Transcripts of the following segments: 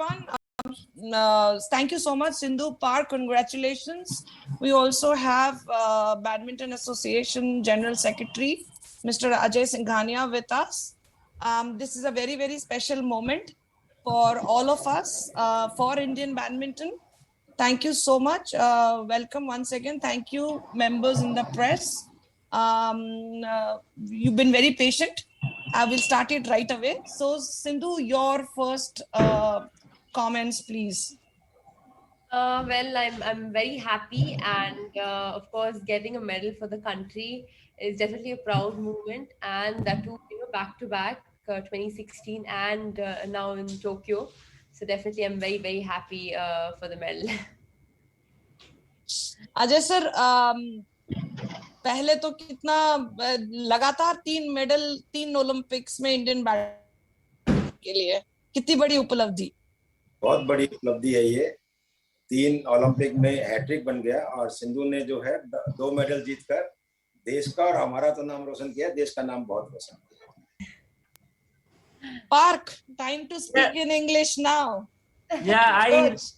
everyone. Thank you so much, Sindhu. Park, congratulations. We also have Badminton Association General Secretary, Mr. Ajay Singhania with us. This is a very, very special moment for all of us, for Indian badminton. Thank you so much. Welcome once again. Thank you, members in the press. You've been very patient. I will start it right away. So, Sindhu, your first comments, please. Well, I'm very happy, and of course, getting a medal for the country is definitely a proud moment, and that too, back to back, 2016 and now in Tokyo. So definitely, I'm very very happy for the medal. Ajay sir, पहले तो कितना लगातार 3 medal 3 Olympics में Indian badminton के लिए कितनी बड़ी उपलब्धि। बहुत बड़ी उपलब्धि है ये। 3 ओलंपिक में हैट्रिक बन गया और सिंधु ने जो है 2 मेडल जीतकर देश का और हमारा तो नाम रोशन किया, देश का नाम बहुत रोशन किया। Park, time to speak in English now. Yeah,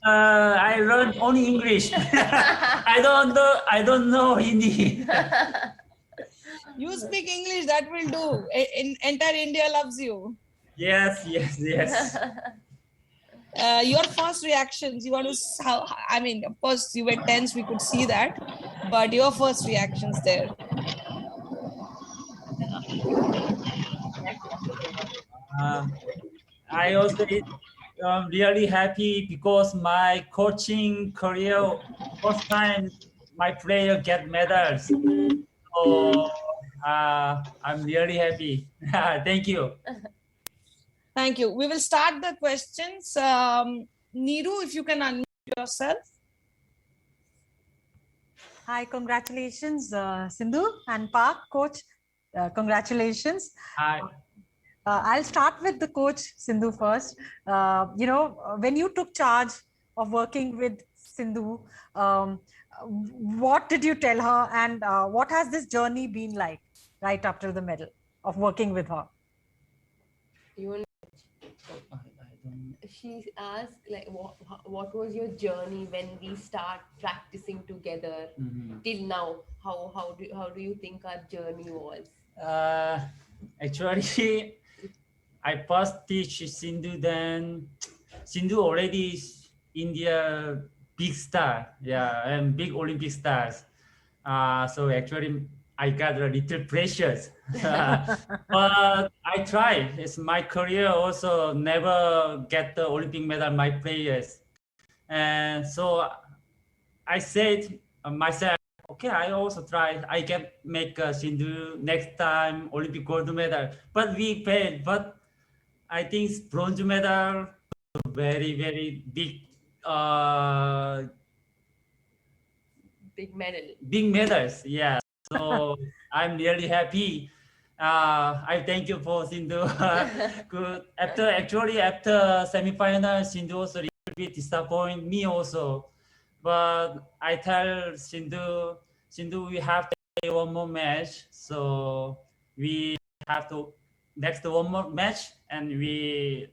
I learned only English. I don't know Hindi. You speak English, that will do. Entire India loves you. Yes. Your first reactions, you want to, I mean, of course you were tense, we could see that, but your first reactions there. I also really happy because my coaching career, first time my player get medals. So I'm really happy. Thank you. Thank you. We will start the questions. Neeru, if you can unmute yourself. Hi, congratulations, Sindhu and Park, coach. Congratulations. Hi. I'll start with the coach, Sindhu, first. When you took charge of working with Sindhu, what did you tell her, and what has this journey been like right after the medal of working with her? She asked, like, what was your journey when we start practicing together till now? How do you think our journey was? Actually, I first teach Sindhu, then Sindhu already is India big star, and big Olympic stars. So actually, I got a little precious, but I try. It's my career also never get the Olympic medal. My players, and so I said myself, okay, I also try. I can make Sindhu next time Olympic gold medal, but we failed. But I think bronze medal, very very big. Big medal. Big medals, yeah. So I'm really happy. I thank you for Sindhu. Good. After semi-final, Sindhu also a little bit disappoint me also. But I tell Sindhu, we have to play one more match. So we have to next one more match, and we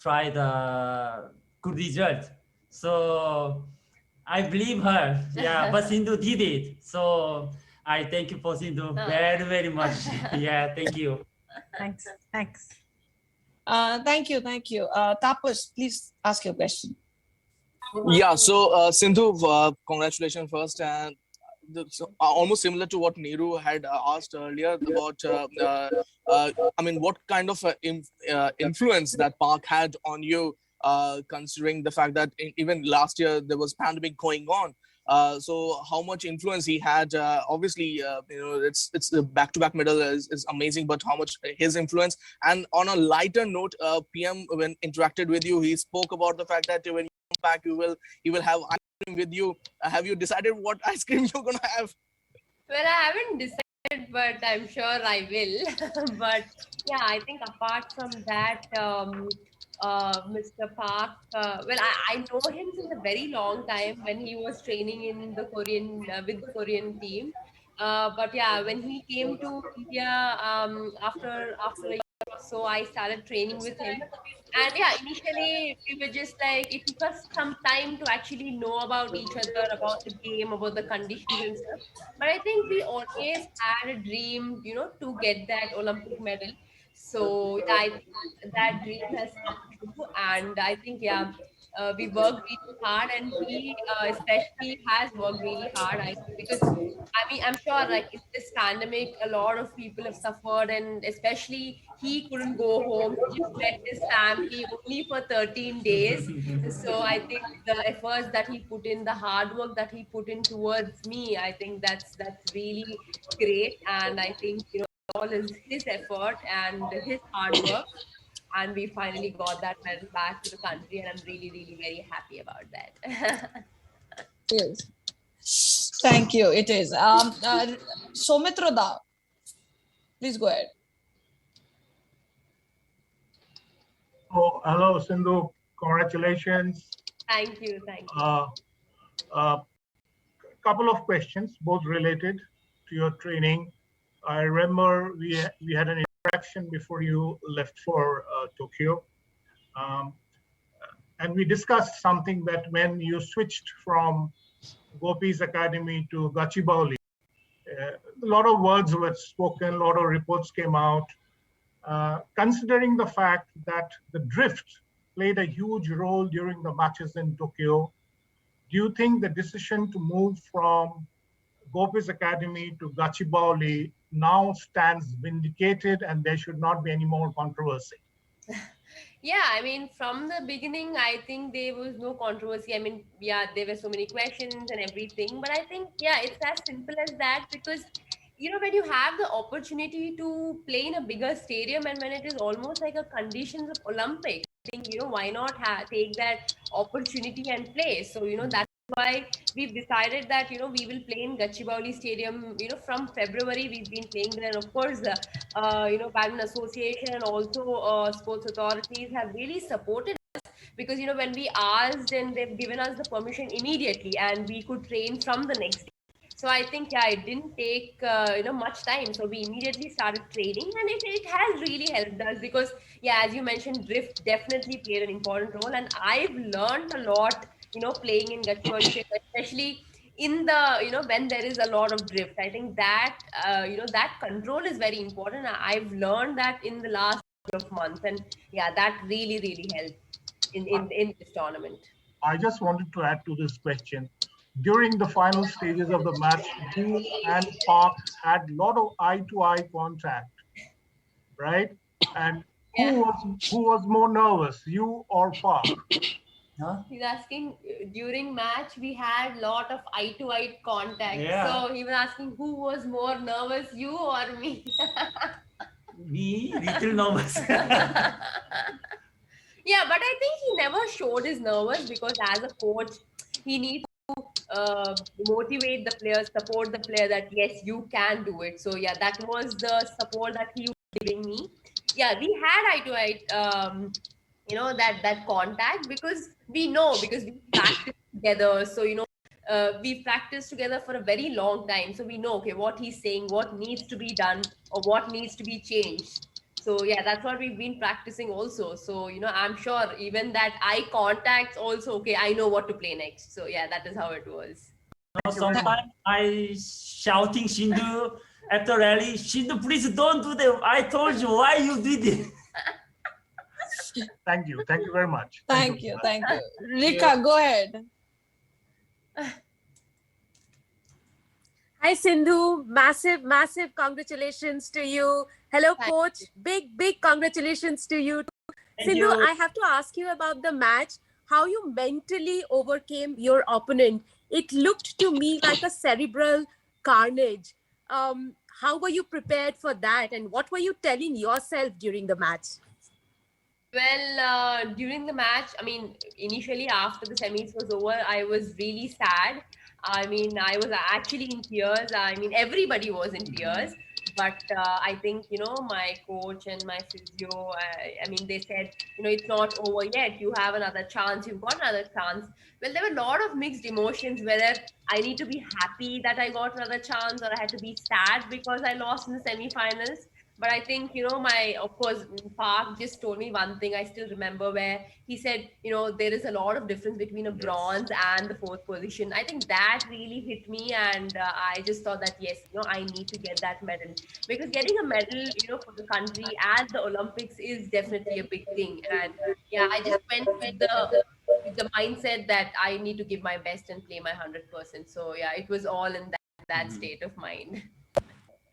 try the good result. So I believe her, but Sindhu did it. So I thank you for Sindhu very, very much. Yeah, thank you. Thanks. Thank you. Tapas, please ask your question. Yeah, so Sindhu, congratulations first. And almost similar to what Neeru had asked earlier about, what kind of influence that Park had on you, considering the fact that even last year there was pandemic going on. So how much influence he had, obviously, it's the back-to-back medal is amazing, but how much his influence. And on a lighter note, PM, when interacted with you, he spoke about the fact that when you come back, he will have ice cream with you. Have you decided what ice cream you're going to have? Well, I haven't decided, but I'm sure I will. But yeah, I think apart from that, Mr. Park, I know him since a very long time when he was training in the Korean with the Korean team. But yeah, when he came to India after a year or so, I started training with him. And yeah, initially we were just like, it took us some time to actually know about each other, about the game, about the conditions and stuff. But I think we always had a dream, to get that Olympic medal. So yeah, I think that dream has come true. And I think, yeah, we worked really hard, and he especially has worked really hard. I think because I mean, I'm sure like in this pandemic, a lot of people have suffered, and especially he couldn't go home. He just met his family only for 13 days. So I think the efforts that he put in, the hard work that he put in towards me, I think that's really great. And I think all is his effort and his hard work, and we finally got that medal back to the country, and I'm really, really very happy about that. Yes. Thank you. It is. Soumitra Da, please go ahead. Oh, hello, Sindhu. Congratulations. Thank you. Thank you. Couple of questions, both related to your training. I remember we had an interaction before you left for Tokyo. And we discussed something that when you switched from Gopi's Academy to Gachibowli, a lot of words were spoken, a lot of reports came out. Considering the fact that the drift played a huge role during the matches in Tokyo, do you think the decision to move from Gopi's Academy to Gachibowli now stands vindicated and there should not be any more controversy? Yeah, I mean, from the beginning, I think there was no controversy. I mean, yeah, there were so many questions and everything, but I think, yeah, it's as simple as that because, when you have the opportunity to play in a bigger stadium and when it is almost like a conditions of Olympics, I think, why not take that opportunity and play? So, that's why we've decided that, we will play in Gachibowli Stadium, from February, we've been playing there. And of course, Badminton Association and also sports authorities have really supported us because, when we asked and they've given us the permission immediately and we could train from the next day. So I think, yeah, it didn't take, much time. So we immediately started training and it has really helped us because, yeah, as you mentioned, drift definitely played an important role. And I've learned a lot, playing in Gachibowli, especially in the, when there is a lot of drift. I think that, that control is very important. I've learned that in the last couple of months. And yeah, that really, really helped in this tournament. I just wanted to add to this question. During the final stages of the match, you and Park had a lot of eye-to-eye contact, right? And who was more nervous, you or Park? Huh? He's asking during match we had a lot of eye-to-eye contact. Yeah. So he was asking who was more nervous, you or me? Me, little nervous. Yeah, but I think he never showed his nervous because as a coach, he needs to motivate the players, support the player that yes, you can do it. So yeah, that was the support that he was giving me. Yeah, we had eye-to-eye, that contact because we know because we practice together. So we practiced together for a very long time. So we know okay what he's saying, what needs to be done, or what needs to be changed. So yeah, that's what we've been practicing also. So I'm sure even that eye contacts also okay. I know what to play next. So yeah, that is how it was. Sometimes I shouting Sindhu after rally. Sindhu, please don't do that. I told you why you did it. Thank you very much. Thank you. Rika, go ahead. Hi Sindhu, massive congratulations to you. Hello coach, big congratulations to you. Sindhu, I have to ask you about the match, how you mentally overcame your opponent. It looked to me like a cerebral carnage. How were you prepared for that and what were you telling yourself during the match? Well, during the match, I mean, initially after the semis was over, I was really sad. I mean, I was actually in tears. I mean, everybody was in tears. But I think, my coach and my physio, I mean, they said, it's not over yet. You have another chance. You've got another chance. Well, there were a lot of mixed emotions, whether I need to be happy that I got another chance or I had to be sad because I lost in the semifinals. But I think, of course, Park just told me one thing I still remember, where he said, there is a lot of difference between a bronze and the fourth position. I think that really hit me. And I just thought that, yes, I need to get that medal, because getting a medal, for the country at the Olympics is definitely a big thing. And yeah, I just went with the mindset that I need to give my best and play my 100%. So yeah, it was all in that state of mind.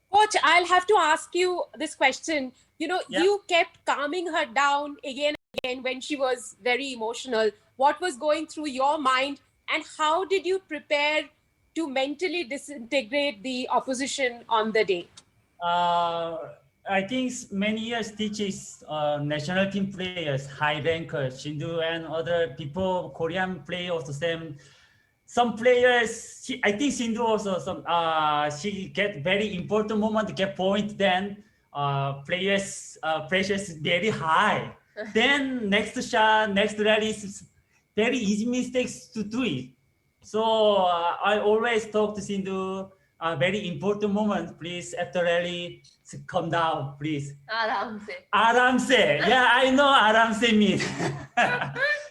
Coach, I'll have to ask you this question. Yeah. You kept calming her down again and again when she was very emotional. What was going through your mind, and how did you prepare to mentally disintegrate the opposition on the day? I think many years teaches national team players, high rankers, Sindhu and other people, Korean players also same. Some players, I think Sindhu also, she get very important moment to get point, then players pressure is very high. Then next shot, next rally is very easy mistakes to do it. So I always talk to Sindhu, very important moment, please, after rally, calm down, please. Aram se. Aram se. Yeah, I know Aram se means.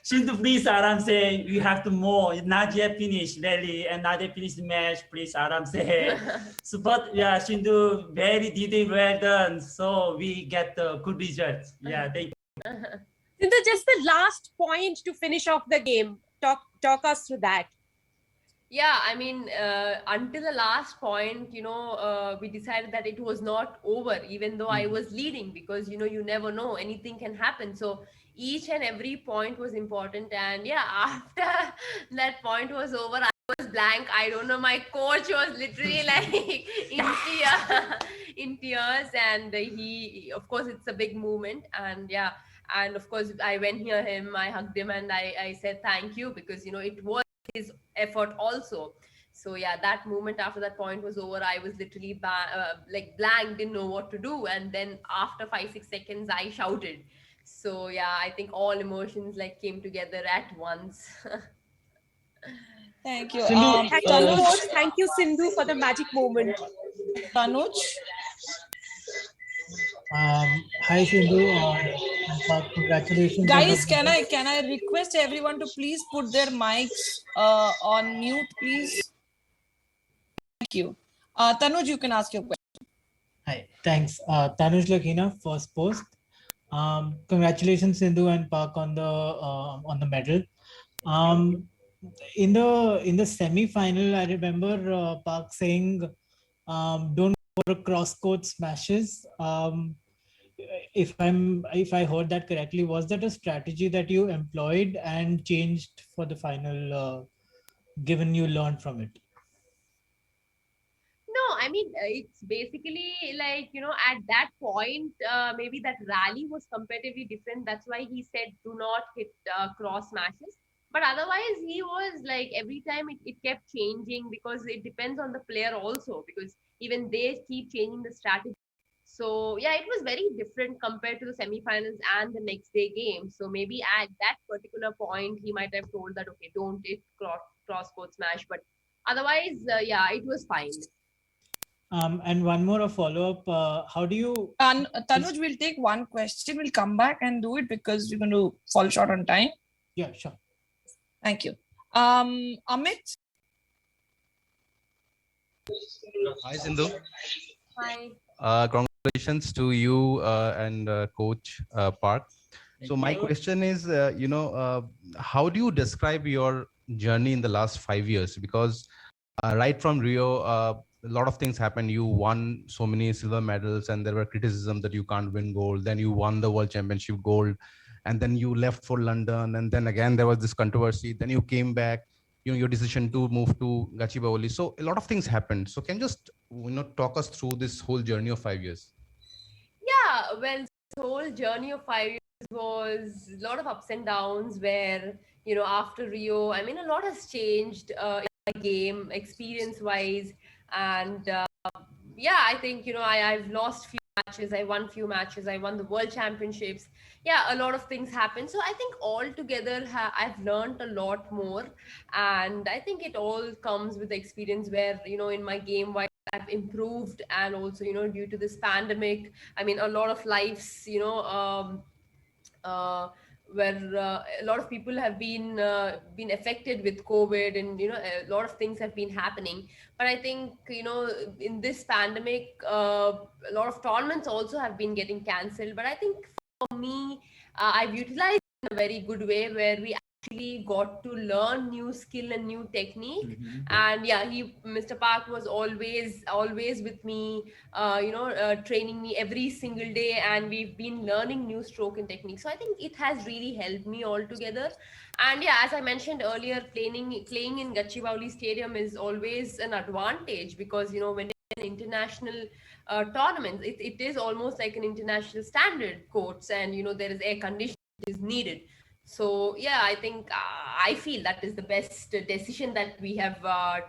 Sindhu, please, Aram se, you have to more. Not yet finished rally and not yet finished match, please, Aram se. So, but yeah, Sindhu, very detailed, well done. So we get the good results. Yeah, thank you. Sindhu, just the last point to finish off the game. Talk us through that. Yeah, I mean, until the last point, we decided that it was not over, even though I was leading, because, you never know, anything can happen. So each and every point was important. And yeah, after that point was over, I was blank. I don't know, my coach was literally like in tears. And he, of course, it's a big moment. And yeah, and of course, I went near him, I hugged him, and I said thank you, because, it was his effort also. So yeah, that moment after that point was over, I was literally blank, didn't know what to do. And then after 5-6 seconds, I shouted. So yeah, I think all emotions came together at once. Thank you. Thank you, Sindhu, for the magic moment. Tanuj? Hi Sindhu, congratulations. Guys, can I request everyone to please put their mics on mute, please? Thank you. Tanuj, you can ask your question. Hi, thanks. Tanuj Lakhina, first post. Congratulations Sindhu and Park on the medal. In the semi-final, I remember Park saying, "Don't go for cross-court smashes." If I heard that correctly, was that a strategy that you employed and changed for the final, given you learned from it? No, I mean, it's basically at that point, maybe that rally was comparatively different. That's why he said, do not hit cross smashes. But otherwise, he was every time it kept changing, because it depends on the player also, because even they keep changing the strategy. So yeah, it was very different compared to the semifinals and the next day game. So maybe at that particular point, he might have told that, okay, don't hit cross-court smash. But otherwise, yeah, it was fine. And one more follow-up. How do you... Tanuj, we'll take one question. We'll come back and do it, because we're going to fall short on time. Yeah, sure. Thank you. Amit? Hi, Sindhu. Hi. Congratulations to you and Coach Park. So my question is, how do you describe your journey in the last 5 years? Because right from Rio, a lot of things happened. You won so many silver medals, and there were criticism that you can't win gold. Then you won the World Championship gold, and then you left for London, and then again there was this controversy. Then you came back. Your decision to move to Gachibowli. So a lot of things happened. So can you just talk us through this whole journey of 5 years? Yeah, well, this whole journey of 5 years was a lot of ups and downs, where after Rio, I mean, a lot has changed in my game, experience-wise, and yeah, I think I've lost few matches, I won few matches, I won the World Championships. Yeah, a lot of things happened. So I think all together, I've learned a lot more, and I think it all comes with the experience, where in my game, while have improved, and also, you know, due to this pandemic, I mean, a lot of lives, you know, where a lot of people have been affected with COVID, and you know, a lot of things have been happening. But I think, you know, in this pandemic, a lot of tournaments also have been getting cancelled. But I think for me, I've utilized it in a very good way, where we actually got to learn new skill and new technique. And yeah, Mr. Park was always with me, you know, training me every single day, and we've been learning new stroke and technique. So I think it has really helped me altogether. And yeah, as I mentioned earlier, playing in Gachibowli Stadium is always an advantage, because you know, when an international tournament, it is almost like an international standard courts, and you know, there is air conditioning is needed. So yeah, I think I feel that is the best decision that we have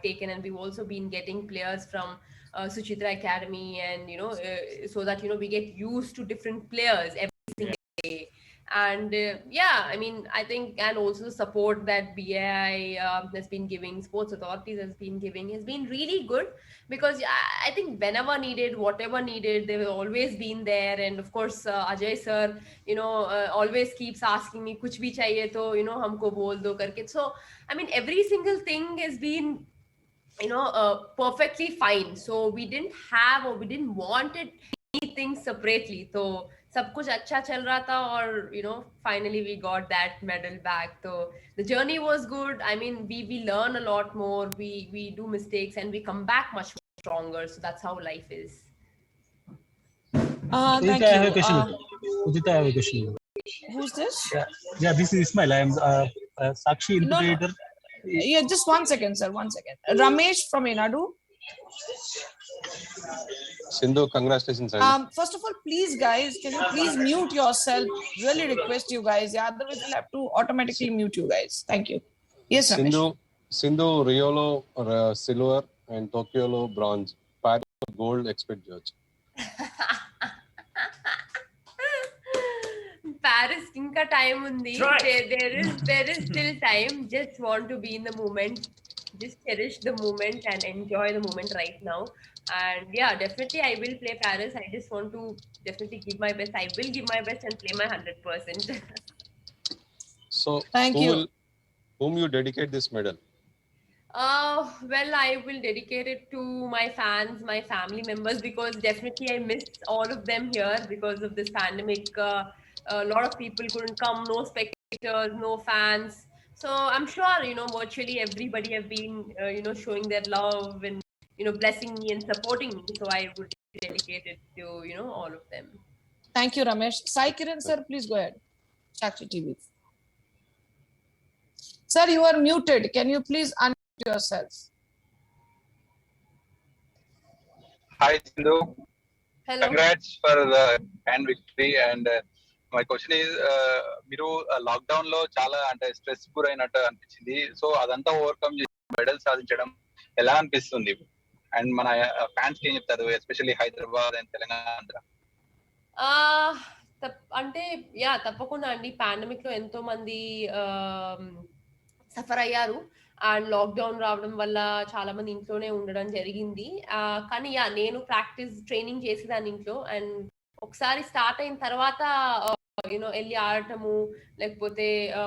taken. And we've also been getting players from Suchitra Academy, and you know, so that, you know, we get used to different players every single day. And yeah, I mean, I think, and also the support that BAI has been giving, sports authorities has been giving, has been really good. Because I think whenever needed, whatever needed, they've always been there. And of course, Ajay sir, you know, always keeps asking me, kuch bhi chahiye to, you know, humko bol do karke. So I mean, every single thing has been, you know, perfectly fine. So we didn't have, or we didn't want it anything separately. So सब कुछ अच्छा चल रहा था, और you know, finally we got that medal back. So the journey was good. I mean, we learn a lot more, we do mistakes, and we come back much more stronger. So that's how life is. Thank Udita, I have a you. question. Udita, I have a question. Who's this? Yeah, this is Ismail. I am Sakshi No, no. interpreter. Yeah, just 1 second, sir. 1 second. Ramesh from Enadu. Sindhu, congratulations. First of all, please, guys, can you please mute yourself? Really request you guys. Yeah, otherwise we'll have to automatically mute you guys. Thank you. Yes, Ramesh. Sindhu, Riolo silver, and Tokyo bronze. Paris gold expert judge. Paris inka time undi. There is still time. Just want to be in the moment. Just cherish the moment and enjoy the moment right now. And yeah, definitely I will play Paris. I just want to definitely give my best. I will give my best and play my 100%. So thank you. Whom you dedicate this medal? Well, I will dedicate it to my fans, my family members, because definitely I missed all of them here because of this pandemic. A lot of people couldn't come, no spectators, no fans. So I'm sure, you know, virtually everybody have been, you know, showing their love and, you know, blessing me and supporting me. So I would dedicate it to, you know, all of them. Thank you, Ramesh. Sai Kiran, sir, please go ahead. Sakshi TV. Sir, you are muted. Can you please unmute yourself? Hi, Sindhu. Hello. Congrats for the grand victory. And my question is, మీరు lockdown లో చాలా అంటే stress గురైనట్టు అనిపించింది. So అదంతా overcome చేసి medal సాధించడం ఎలా అనిపిస్తుంది? అండ్ మన ఫ్యాన్స్ కి ఏం చెప్తారు, ఎస్పెషల్లీ హైదరాబాద్ అండ్ తెలంగాణ? అంటే యా, తప్పకుండా అండి. పాండమిక్ లో ఎంతో మంది సఫర్ అయ్యారు. అండ్ లాక్డౌన్ రావడం వల్ల చాలా మంది ఇంట్లోనే ఉండడం జరిగింది. కానీ యా, నేను ట్రైనింగ్ చేసేదాన్ని ఇంట్లో. అండ్ ఒకసారి స్టార్ట్ అయిన తర్వాత యూనో వెళ్ళి ఆడటము, లేకపోతే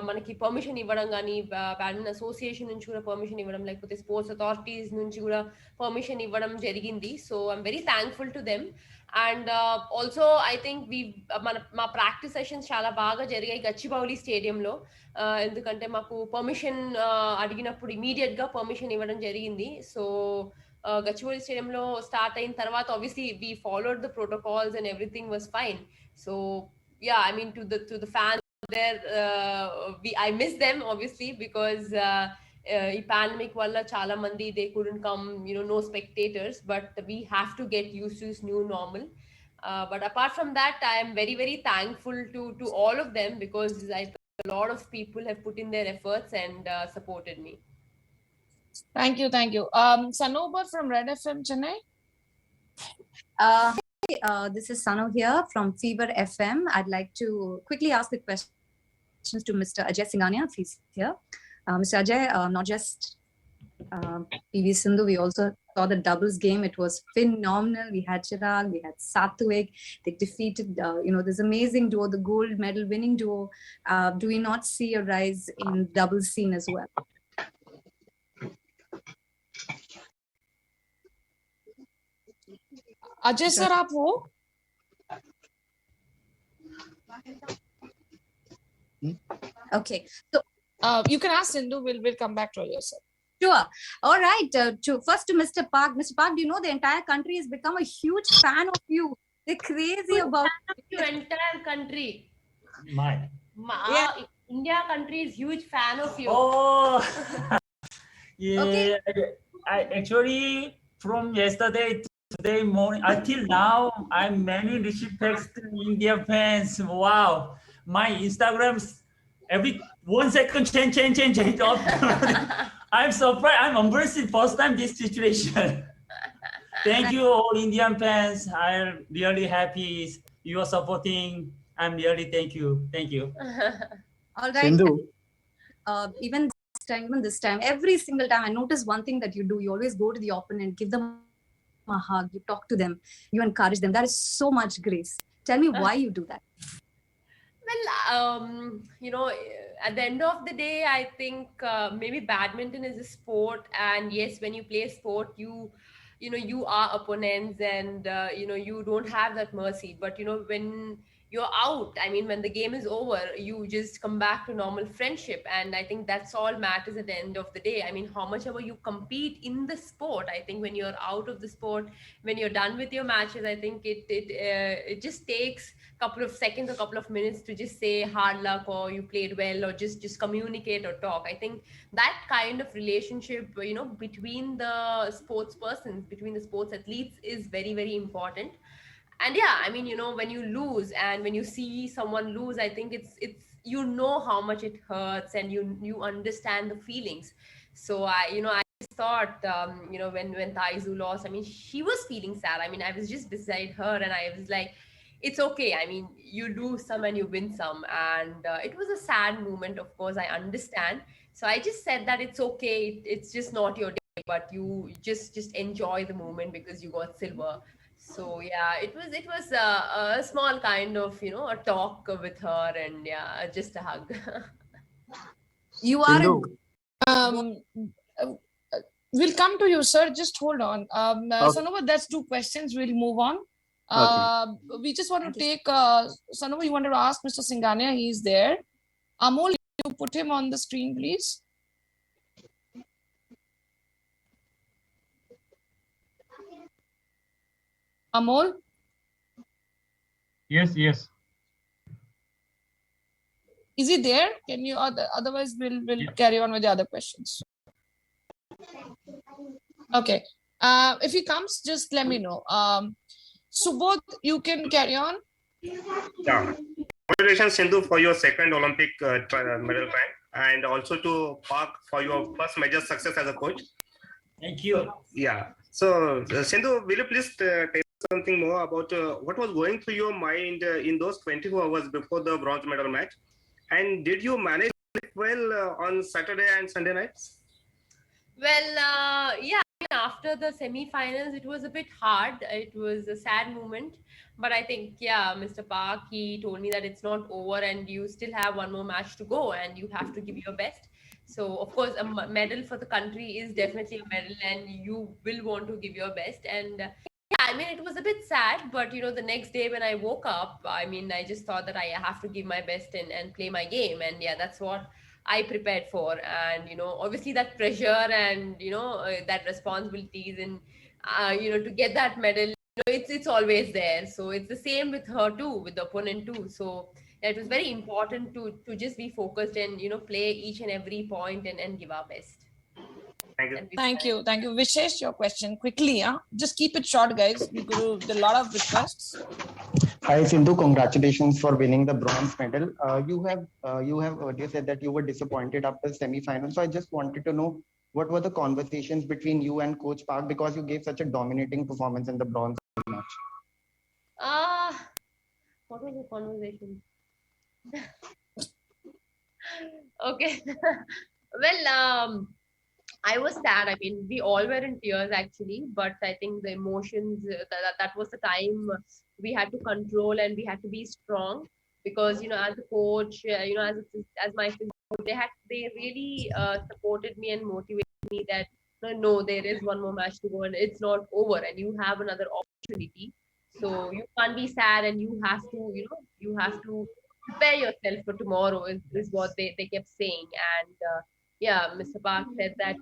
మనకి పర్మిషన్ ఇవ్వడం, కానీ బ్యాడ్మింటన్ అసోసియేషన్ నుంచి కూడా పర్మిషన్ ఇవ్వడం, లేకపోతే స్పోర్ట్స్ అథారిటీస్ నుంచి కూడా పర్మిషన్ ఇవ్వడం జరిగింది. So I'm very thankful to them. And also I think మా ప్రాక్టీస్ సెషన్స్ చాలా బాగా జరిగాయి గచ్చిబౌలి స్టేడియంలో. ఎందుకంటే మాకు పర్మిషన్ అడిగినప్పుడు ఇమీడియట్ గా పర్మిషన్ ఇవ్వడం జరిగింది. సో గచ్చిబౌలి స్టేడియంలో స్టార్ట్ అయిన తర్వాత obviously we followed the protocols and everything was fine. So yeah, I mean, to the fans there, I miss them obviously, because ఈ pandemic వల్ల చాలా మంది they couldn't come, you know, no spectators, but we have to get used to this new normal. But apart from that, I am very, very thankful to all of them, because a lot of people have put in their efforts and supported me. Thank you. Sanobar from Red FM Chennai. This is Sanu here from Fever FM. I'd like to quickly ask the questions to Mr. Ajay Singhania, if he's here. Mr. Ajay, not just PV Sindhu, we also saw the doubles game. It was phenomenal. We had Chirag, we had Satwik. They defeated, this amazing duo, the gold medal winning duo. Do we not see a rise in doubles scene as well? Ajay sir, आप हो? Okay, so you can ask Sindhu. We'll come back to you, sir. Sure. All right. First to Mr. Park. Mr. Park, do you know the entire country has become a huge fan of you? They're crazy about you. Entire country. Yeah. India country is huge fan of you. Oh, yeah. Okay. I actually from yesterday to today morning until now, I'm many respects to India fans. Wow, my Instagrams every 1 second change up. I'm surprised. I'm embarrassed first time this situation. Thank you all Indian fans. I'm really happy you are supporting. I'm really thank you. All right. Sindhu. Even this time, every single time, I notice one thing that you do. You always go to the opponent, give them a hug, you talk to them, you encourage them. That is so much grace. Tell me why you do that. Well, at the end of the day, I think maybe badminton is a sport, and yes, when you play sport, you are opponents, and you don't have that mercy. But when you're out, I mean, when the game is over, you just come back to normal friendship, and I think that's all matters at the end of the day. I mean, how much ever you compete in the sport, I think when you're out of the sport, when you're done with your matches, I think it just takes couple of seconds, a couple of minutes to just say hard luck or you played well or just communicate or talk. I think that kind of relationship, between the sports persons, between the sports athletes is very, very important. And yeah, I mean, when you lose and when you see someone lose, I think it's how much it hurts and you understand the feelings. So I just thought, when Taizu lost, I mean, she was feeling sad. I mean, I was just beside her and I was like, it's okay. I mean, you lose some and you win some. And it was a sad moment, of course, I understand. So I just said that it's okay. It's just not your day, but you just enjoy the moment because you got silver. So yeah, it was a small kind of, a talk with her and yeah, just a hug. You are we'll come to you, sir. Just hold on. Okay. Sanova, that's 2 questions. We'll move on. We just want to take Sanova, you wanted to ask Mr. Singhania, he's there. Amol, you put him on the screen, please. Amol? Yes. Is he there? Can you otherwise we'll carry on with the other questions. Okay. If he comes, just let me know. Subodh, you can carry on. Yeah. Congratulations, Sindhu, for your second Olympic medal rank, and also to Park for your first major success as a coach. Thank you. Yeah. So, Sindhu, will you please tell something more about what was going through your mind in those 24 hours before the bronze medal match? And did you manage it well on Saturday and Sunday nights? Well, yeah, after the semi-finals, it was a bit hard. It was a sad moment. But I think, yeah, Mr. Park, he told me that it's not over and you still have one more match to go and you have to give your best. So, of course, a medal for the country is definitely a medal and you will want to give your best. And yeah, I mean, it was a bit sad, but, the next day when I woke up, I mean, I just thought that I have to give my best and play my game. And yeah, that's what I prepared for. And, obviously that pressure and, that responsibilities and, to get that medal, it's always there. So it's the same with her too, with the opponent too. So yeah, it was very important to just be focused and, play each and every point and give our best. Thank you. Vishesh, your question quickly. Just keep it short, guys. There are a lot of requests. Hi, Sindhu. Congratulations for winning the bronze medal. You have earlier said that you were disappointed after semi-final. So I just wanted to know what were the conversations between you and Coach Park, because you gave such a dominating performance in the bronze match. What was the conversation? Okay. Well, I was sad. I mean, we all were in tears actually, but I think the emotions, that was the time we had to control and we had to be strong because, as a coach, as my physio, they really supported me and motivated me that no, there is one more match to go and it's not over and you have another opportunity. So you can't be sad and you have to, you have to prepare yourself for tomorrow is what they kept saying. And yeah, Mr. Park said that,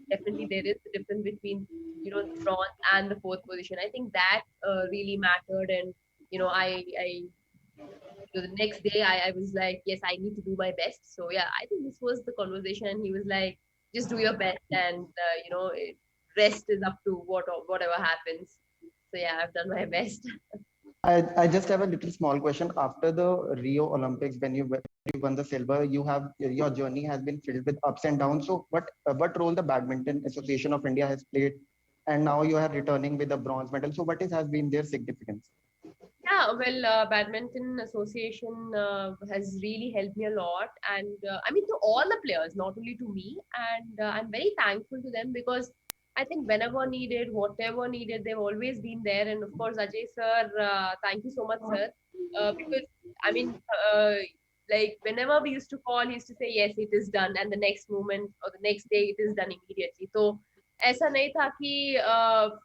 definitely there is a difference between, the bronze and the fourth position. I think that really mattered. And, the next day I was like, yes, I need to do my best. So yeah, I think this was the conversation. And he was like, just do your best and, rest is up to whatever happens. So yeah, I've done my best. I just have a little small question. After the Rio Olympics, when you won the silver, your journey has been filled with ups and downs. So what role the Badminton Association of India has played, and now you are returning with a bronze medal. So what has been their significance? Yeah, well, Badminton Association has really helped me a lot, and I mean to all the players, not only to me. And I'm very thankful to them because I think whenever needed, whatever needed, they've always been there. And of course, Ajay sir, thank you so much, sir, because I mean, like whenever we used to call, he used to say, yes, it is done, and the next moment or the next day, it is done immediately. So ऐसा नहीं था कि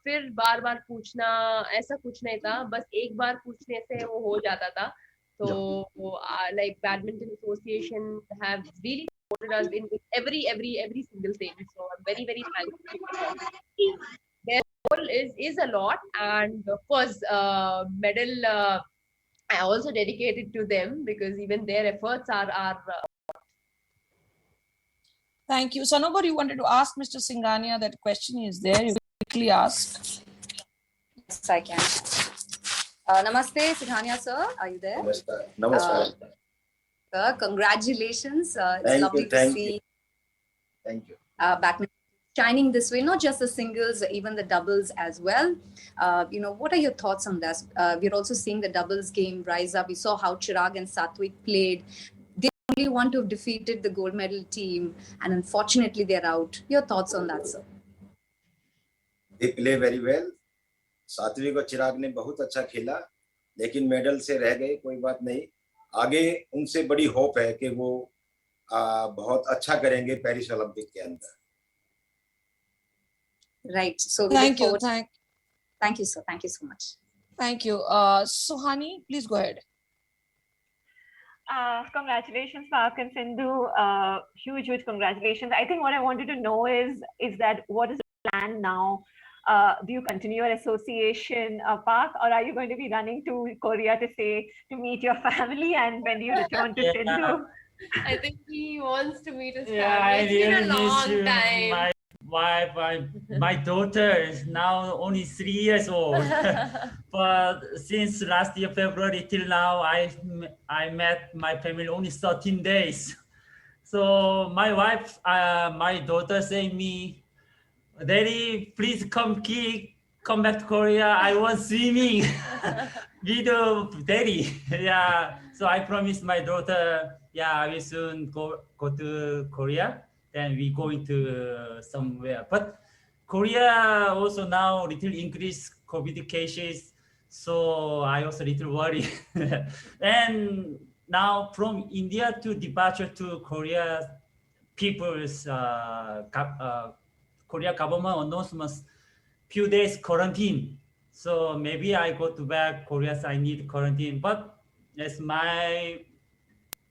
फिर बार बार पूछना, ऐसा कुछ नहीं था, बस एक बार पूछने से वो हो जाता था. So like Badminton Association have really supported us in every single thing. So I'm very, very thankful. Their role is a lot, and of course medal I also dedicated to them because even their efforts are Thank you. Sanobar, you wanted to ask Mr. Singhania that question is there. You quickly ask. Yes, I can. Namaste, Singhania sir. Are you there? Namaskar. Namaskar. Sir, congratulations. It's lovely to see. Thank you. Badminton shining this way, not just the singles, even the doubles as well. What are your thoughts on that? We're also seeing the doubles game rise up. We saw how Chirag and Satwik played. Only one to have defeated the gold medal team, and unfortunately they're out. Your thoughts on that, sir? They play very well. सात्विक और चिराग ने बहुत अच्छा खेला, लेकिन medal से रह गए. कोई बात नहीं, आगे उनसे बड़ी होप है कि वो बहुत अच्छा करेंगे पेरिस ओलंपिक के अंदर. Right. So thank you. Thank you, sir. Thank you so much. Thank you. Suhani, please go ahead. Congratulations, Park and Sindhu. Huge congratulations. I think what I wanted to know is that what is the plan now? Do you continue your association, Park, or are you going to be running to Korea to meet your family? And when do you return to Sindhu? I think he wants to meet his Yeah, family. I It's been a really miss long you. time. My wife, my daughter is now only 3 years old. But since last year February till now, I met my family only 13 days. So my wife, my daughter say me, Daddy, please come back to Korea. I want swimming with Daddy. Yeah. So I promised my daughter, yeah, I will soon go to Korea. Then we going to somewhere. But Korea also now little increase COVID cases. So I also little worried. And now from India to departure to Korea, people's Korea government announcements few days quarantine. So maybe I go to back Korea, so I need quarantine. But yes, my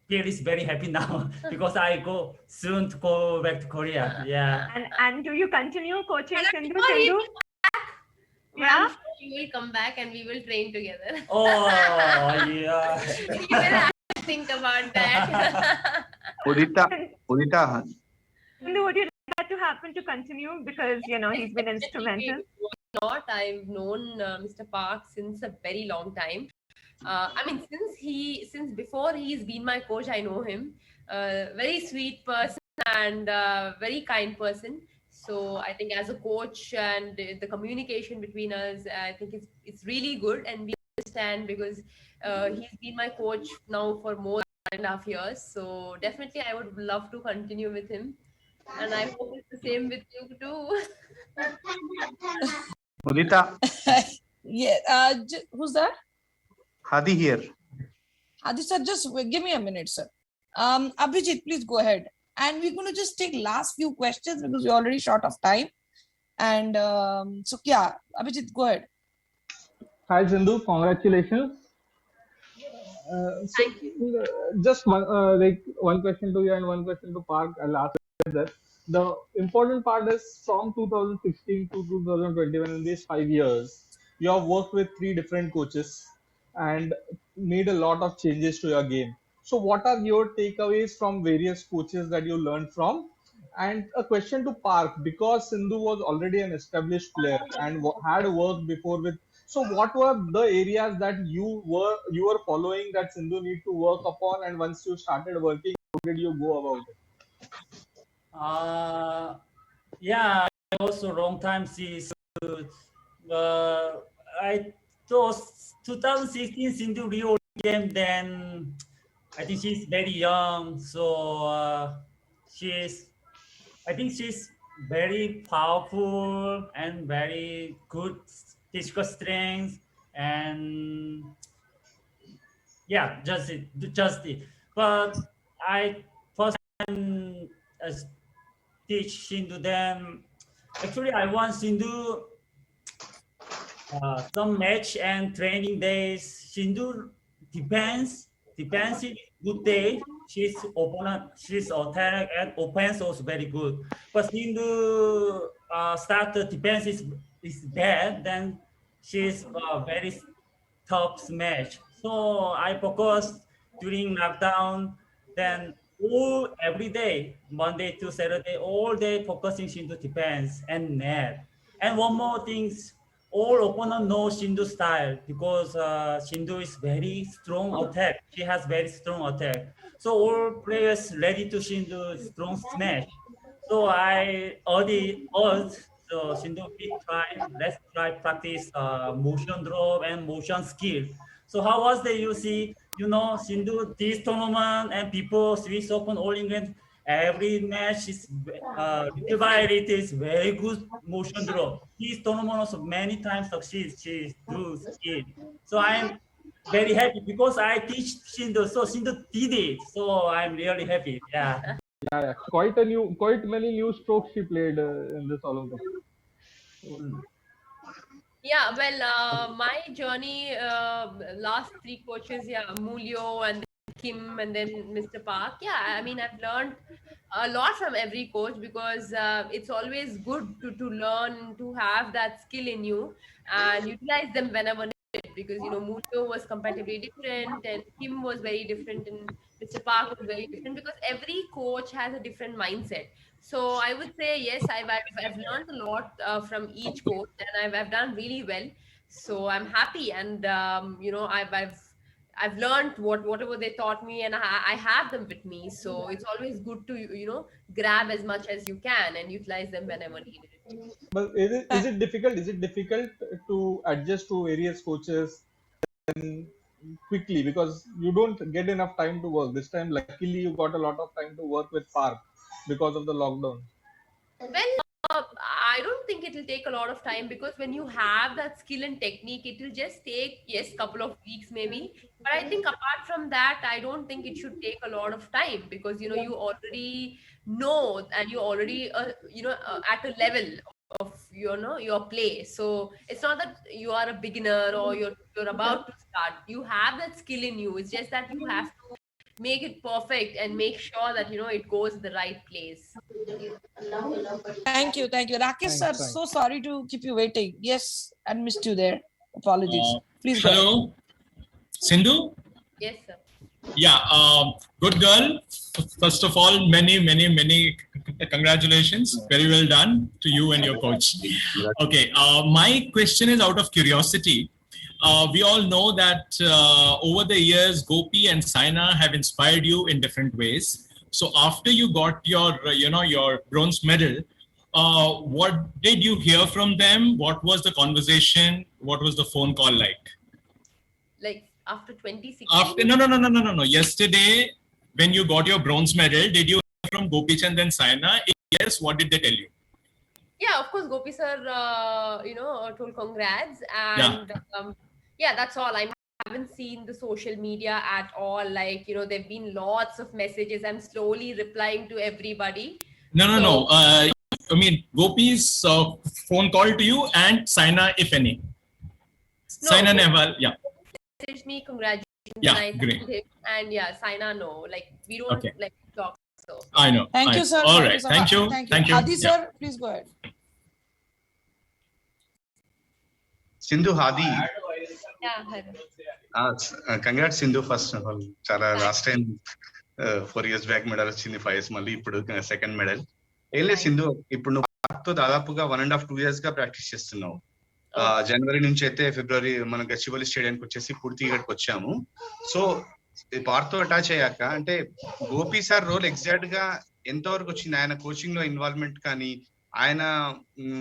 peer is very happy now because I go soon to go back to Korea. Yeah. And do you continue coaching Sindhu? Yeah. You will come back and we will train together. Oh yeah. You will have to think about that. Udita. Sindhu, would you like that to happen to continue because he's been instrumental? Not. I've known Mr. Park since a very long time. I mean, since before he's been my coach, I know him. Very sweet person and very kind person. So I think as a coach and the communication between us, I think it's really good, and we understand because he's been my coach now for more than 1.5 years. So definitely, I would love to continue with him. And I hope it's the same with you too. Mudita, Yeah. Who's that? Hadi here. Adi sir, just give me a minute, sir. Abhijit, please go ahead. And we're going to just take last few questions because we're already short of time. And so, yeah, Abhijit, go ahead. Hi, Sindhu. Congratulations. Thank you. Just one, one question to you and one question to Park. I'll ask that. The important part is from 2016 to 2021, in these 5 years, you have worked with 3 different coaches and made a lot of changes to your game. So, what are your takeaways from various coaches that you learned from? And a question to Park, because Sindhu was already an established player and had worked before with. So, what were the areas that you were following that Sindhu need to work upon, and once you started working, how did you go about it? Yeah, I also long time since I thought 2016 Sindhu Rio game, then I think she's very young, so I think she's very powerful and very good physical strength, and yeah, just it. But I first time teach Sindhu them. Actually, I want Sindhu some match and training days. Sindhu defensive good day. She's attack and offense also very good. But Sindhu start the defense is bad, then she's very tough smash. So I focus during lockdown, then every day, Monday to Saturday, all day focusing Sindhu defense and net. And one more thing, all opponent know Sindhu style because Sindhu is very strong attack. She has very strong attack. So all players ready to Sindhu strong smash. So I already urged Sindhu, let's try practice motion drop and motion skill. So how was the you see, Sindhu, this tournament and people, Swiss Open, All England, every match is divided, is very good motion drop. This tournament also many times succeeds, she do skill. So I'm very happy because I teach Sindhu, so Sindhu did it. So I'm really happy, yeah. Yeah, quite many new strokes she played in this Olympics. Yeah, well, my journey, last 3 coaches, yeah, Mulyo and Kim and then Mr. Park. Yeah, I mean, I've learned a lot from every coach because it's always good to learn, to have that skill in you and utilize them whenever needed because, Mulyo was comparatively different and Kim was very different and Mr. Park was very different because every coach has a different mindset. So I would say, yes, I've learned a lot from each coach and I've done really well. So I'm happy and, I've learned whatever they taught me and I have them with me. So it's always good to, grab as much as you can and utilize them whenever needed. But is it difficult? Is it difficult to adjust to various coaches quickly because you don't get enough time to work? This time, luckily, you got a lot of time to work with Park because of the lockdown. Well, I don't think it will take a lot of time because when you have that skill and technique, it will just take, yes, couple of weeks maybe. But I think apart from that, I don't think it should take a lot of time because, you already know and you already, at a level of, your play. So it's not that you are a beginner or you're about to start. You have that skill in you. It's just that you have to make it perfect and make sure that it goes the right place. Thank you. Rakesh sir, so sorry to keep you waiting. Yes, I missed you there. Apologies. Please go hello ahead. Sindhu. Yes, sir. Yeah, good girl. First of all, many congratulations. Very well done to you and your coach. Okay, my question is out of curiosity. We all know that over the years, Gopi and Saina have inspired you in different ways. So after you got your, your bronze medal, what did you hear from them? What was the conversation? What was the phone call like? Like after 2016? No. Yesterday, when you got your bronze medal, did you hear from Gopi Chand and Saina? If yes, what did they tell you? Yeah, of course, Gopi sir, told congrats, and that's all. I haven't seen the social media at all. Like, there've been lots of messages. I'm slowly replying to everybody. No. I mean, Gopi's phone call to you and Saina, if any. No, Saina Nehwal, yeah. Message me, congratulations. Yeah, I great. told him, and Saina, no. Like, we don't Okay. talk. So I know. Thank you, sir. All Thank right. you, sir. Thank you. Thank you. Adi, Yeah. sir, please go ahead. Sindhu, Hadi. Yeah. Congrats, Sindhu, first of all. Chala last time 4 years back medal వచ్చింది 5 years మళ్ళీ ఇప్పుడు second medal. ఏం లేదు సింధు, ఇప్పుడు నువ్వు పార్క్తో దాదాపుగా 1.5-2 years గా practice చేస్తున్నావు. జనవరి నుంచి అయితే ఫిబ్రవరి మనం గచ్చిబౌలి స్టేడియానికి వచ్చేసి పూర్తిగా ఇక్కడికి వచ్చాము. సో పార్క్తో అటాచ్ అయ్యాక అంటే గోపి సార్ రోల్ ఎగ్జాక్ట్ గా ఎంతవరకు వచ్చింది? ఆయన కోచింగ్ లో ఇన్వాల్వ్మెంట్ కానీ ఆయన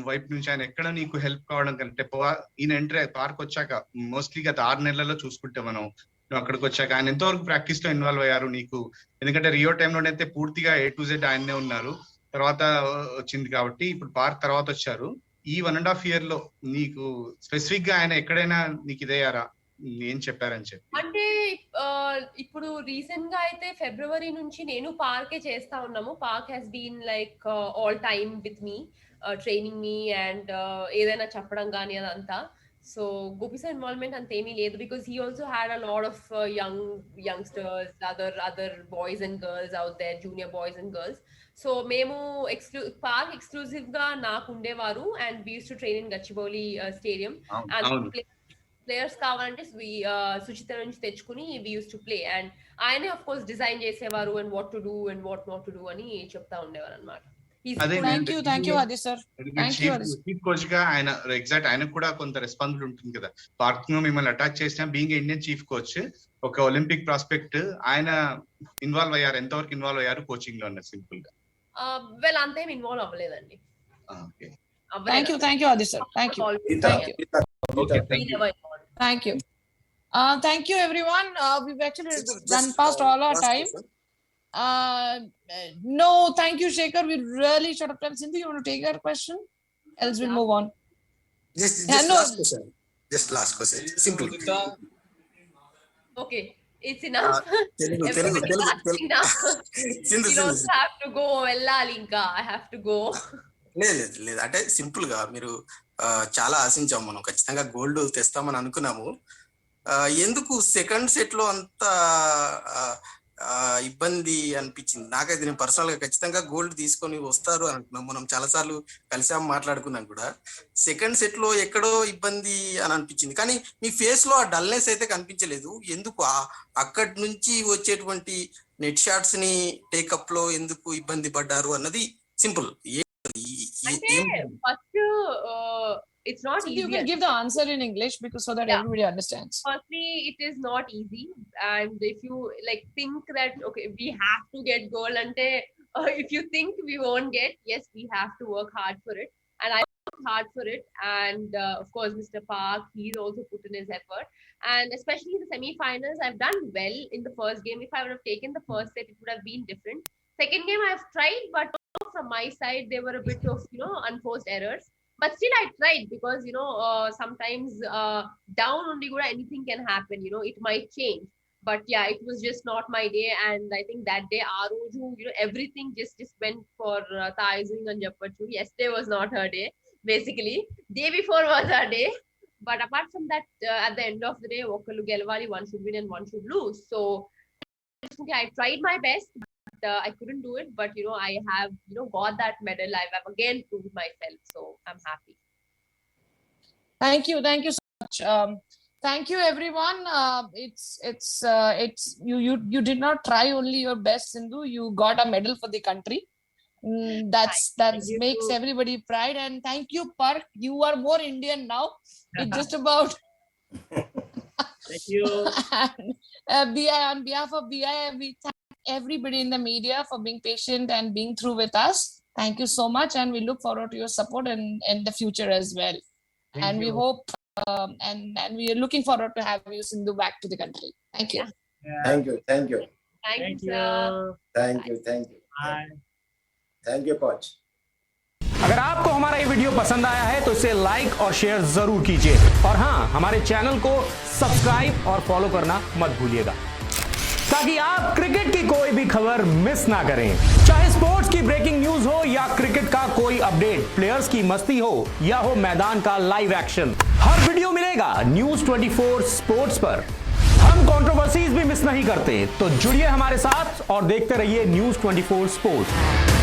వైపు నుంచి ఆయన ఎక్కడ నీకు హెల్ప్ కావడం కంటే ఈయన ఎంట్రీ పార్క్ వచ్చాక మోస్ట్లీ గత 6 నెలల్లో చూసుకుంటే మనం నువ్వు అక్కడికి వచ్చాక ఆయన ఎంతవరకు ప్రాక్టీస్ లో ఇన్వాల్వ్ అయ్యారు నీకు? ఎందుకంటే రియో టైంలోనైతే పూర్తిగా A to Z ఆయన్నే ఉన్నారు, తర్వాత వచ్చింది కాబట్టి ఇప్పుడు పార్క్ తర్వాత వచ్చారు. ఈ 1.5 year లో నీకు స్పెసిఫిక్ గా ఆయన ఎక్కడైనా నీకు ఇదయ్యారా, ఏం చెప్పారని చెప్పి? అంటే ఇప్పుడు రీసెంట్ గా అయితే ఫిబ్రవరి నుంచి నేను పార్కే చేస్తా ఉన్నాము. Park has been like all time with me, training me and ఏదైనా చెప్పడం కానీ అదంతా. సో గోపి సార్ ఇన్వాల్వ్మెంట్ అంతేమీ లేదు, because he also had a lot of youngsters, other boys and girls out there, junior boys and girls. So మేము park exclusive గా నాకు ఉండేవారు, and we use to train in Gachibowli stadium. And players కావాలంటే సుచిత నుంచి తెచ్చుకుని we use to play, and ఆయనే of course design చేసేవారు and what to do and what not to do అని చెప్తా ఉండేవారు అనమాట. థ్యాంక్ యూ ఆది సార్. చీఫ్ కోచ్ గా ఆయన ఎగ్జాక్ట్ ఆయనకు కూడా కొంత రెస్పాన్సిబిలిటీ ఉంటుంది కదా. పార్క్ ను మిమ్మల్ని అటాక్ చేసిన బీయింగ్ ఇండియన్ చీఫ్ కోచ్, ఒక ఒలింపిక్ ప్రాస్పెక్ట్, ఆయన ఇన్వాల్వ్ అయ్యారు, ఎంతవరకు ఇన్వాల్వ్ అయ్యారు కోచింగ్ లో అన్న సింపుల్ గా? వెల్ అంతేం ఇన్వాల్వ్ అవ్వలేదండి. Thank you Adi sir. Thank you. Thank you everyone. We've actually run past all our time. No, thank you Shekhar, we really short of time. Sindhu, you want to take your question, else we'll move on. Just last question, simple. Okay, it's enough. Telugu. You don't have to go. Ellali inka I have to go. లేదు అంటే simple గా మీరు చాలా ఆశించాము, మనం ఖచ్చితంగా gold తెస్తామని అనుకున్నాము. ఎందుకు second set లో అంత ఇబ్బంది అనిపించింది? నాకైతే నేను పర్సనల్ గా ఖచ్చితంగా గోల్డ్ తీసుకొని వస్తారు అనుకున్నాం, మనం చాలా సార్లు కలిసాము, మాట్లాడుకున్నాం కూడా. సెకండ్ సెట్ లో ఎక్కడో ఇబ్బంది అని అనిపించింది, కానీ మీ ఫేస్ లో ఆ డల్నెస్ అయితే కనిపించలేదు. ఎందుకు అక్కడి నుంచి వచ్చేటువంటి నెట్ షాట్స్ ని టేకప్ లో ఎందుకు ఇబ్బంది పడ్డారు అన్నది simple. First, it's not easy. You can give the answer in English because so that everybody understands. Firstly, it is not easy, and if you think that okay, we have to get gold, and if you think we won't get, yes, we have to work hard for it, and I worked hard for it, and of course, Mr. Park, he's also put in his effort, and especially in the semi-finals, I've done well in the first game. If I would have taken the first set, it would have been different. Second game, I've tried, but from my side there were a bit of unforced errors, but still I tried, because sometimes down only good anything can happen, it might change. But yeah, it was just not my day, and I think that day Aroju, everything just went for Taizing and Jappachu. Yesterday was not her day, basically day before was her day, but apart from that, at the end of the day, Okalu Gelwali, one should win and one should lose. So I tried my best, I couldn't do it, but I have got that medal. I've again proved myself, so I'm happy. Thank you so much. Thank you everyone. It's you did not try only your best, Sindhu. You got a medal for the country. That makes everybody pride, and thank you Park. You are more Indian now. It's just about thank you. On behalf of BI, we thank everybody in the media for being patient and being through with us. Thank you so much, and we look forward to your support in the future as well. And we hope and we are looking forward to have you, Sindhu, back to the country. Thank you. Thank you. Thank you. Thank you. Thank you coach. अगर आपको हमारा ये video पसंद आया है तो इसे like और शेयर जरूर कीजिए और हाँ, हमारे चैनल को सब्सक्राइब और फॉलो करना मत भूलिएगा ताकि आप क्रिकेट की कोई भी खबर मिस ना करें। चाहे स्पोर्ट्स की ब्रेकिंग न्यूज हो या क्रिकेट का कोई अपडेट, प्लेयर्स की मस्ती हो या हो मैदान का लाइव एक्शन, हर वीडियो मिलेगा न्यूज 24 स्पोर्ट्स पर। हम कंट्रोवर्सीज भी मिस नहीं करते, तो जुड़िए हमारे साथ और देखते रहिए न्यूज 24 स्पोर्ट्स।